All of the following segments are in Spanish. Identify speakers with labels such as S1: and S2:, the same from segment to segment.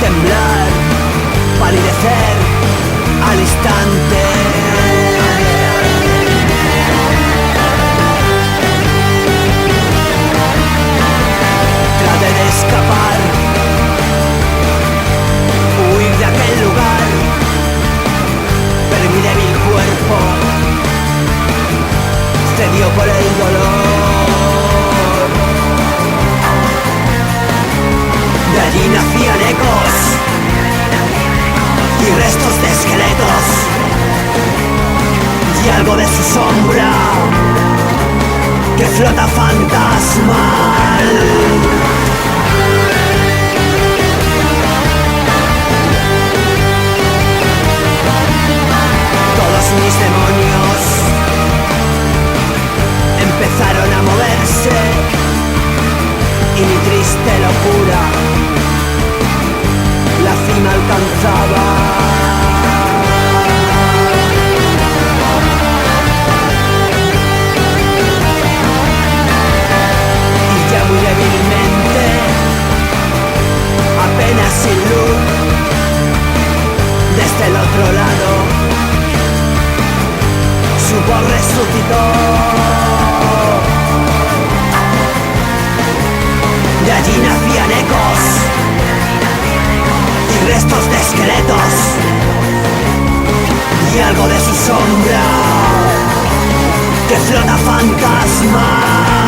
S1: temblar, palidecer al instante. Traté de escapar, huir de aquel lugar, pero mi débil cuerpo cedió por el dolor. De allí nacían ecos y restos de esqueletos y algo de su sombra que flota fantasmal. Todos mis demonios empezaron a moverse y mi triste locura la cima alcanzaba. Y ya muy débilmente, apenas sin luz, desde el otro lado su voz resucitó. De allí nacían ecos y restos de esqueletos y algo de su sombra que flota fantasmal.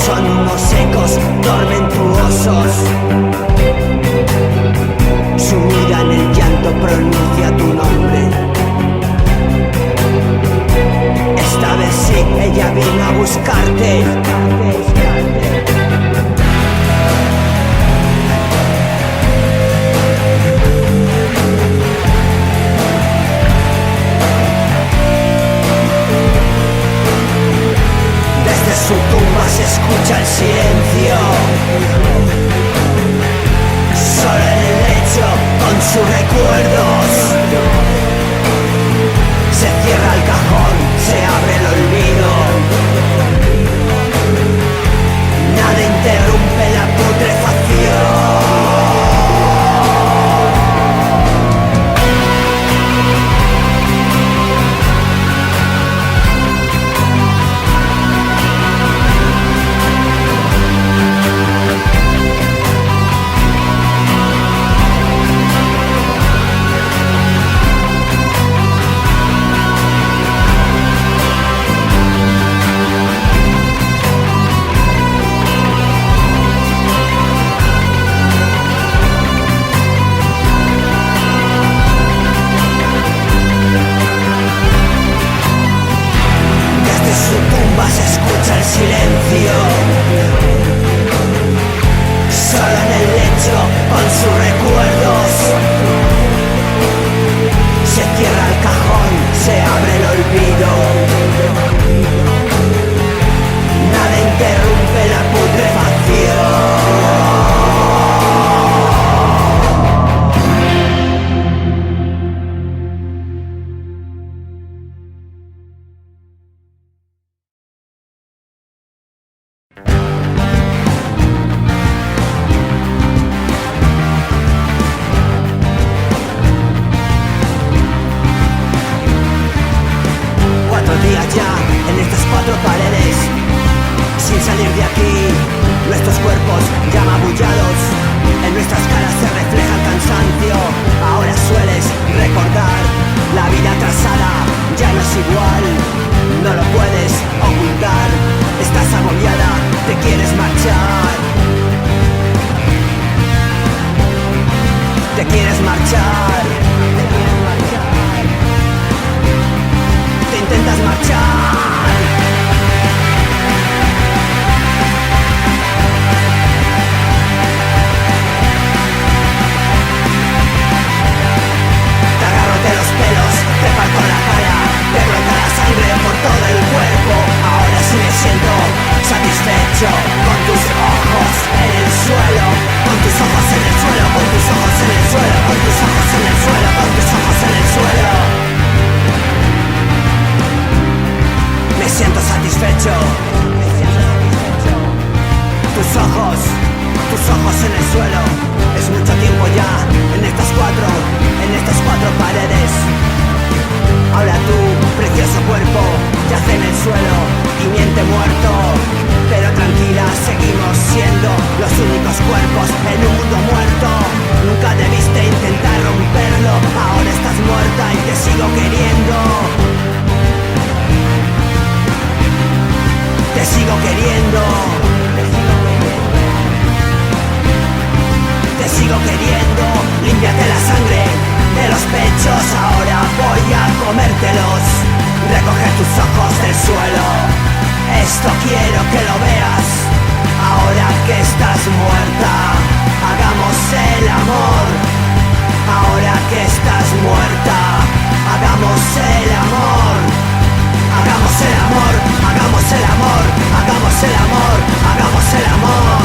S1: Son humos secos, tormentuosos. Sumida en el llanto pronuncia tu nombre. Esta vez sí, ella vino a buscarte. Desde su tumba se escucha el silencio. Solo en el lecho, con sus recuerdos. Se cierra el cajón, se abre el olvido. Nada interrumpe la putrefacción. Se escucha el silencio. Solo en el lecho, con sus recuerdos. Se cierra el cajón, se abre el olvido. Nada interrumpe la putrefacción. Tus ojos en el suelo. Es mucho tiempo ya en estas cuatro paredes. Ahora tu precioso cuerpo yace en el suelo y miente muerto. Pero tranquila, seguimos siendo los únicos cuerpos en un mundo muerto. Nunca debiste intentar romperlo. Ahora estás muerta y te sigo queriendo. Te sigo queriendo. Te sigo queriendo. Límpiate la sangre de los pechos. Ahora voy a comértelos. Recoge tus ojos del suelo. Esto quiero que lo veas. Ahora que estás muerta, hagamos el amor. Ahora que estás muerta, hagamos el amor. Hagamos el amor, hagamos el amor, hagamos el amor, hagamos el amor.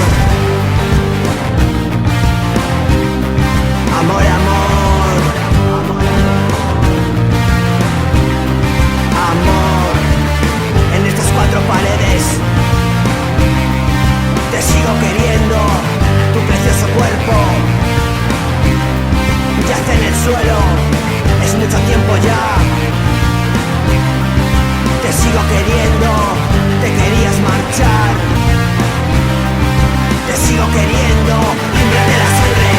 S1: Amor, amor, amor. En estas cuatro paredes te sigo queriendo. Tu precioso cuerpo yace en el suelo. Es mucho tiempo ya. Te sigo queriendo. Te querías marchar. Te sigo queriendo. Límpiate la sangre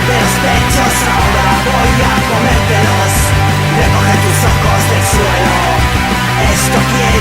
S1: de los pechos. Ahora voy a comértelos. Recoge tus ojos del suelo. Esto quiero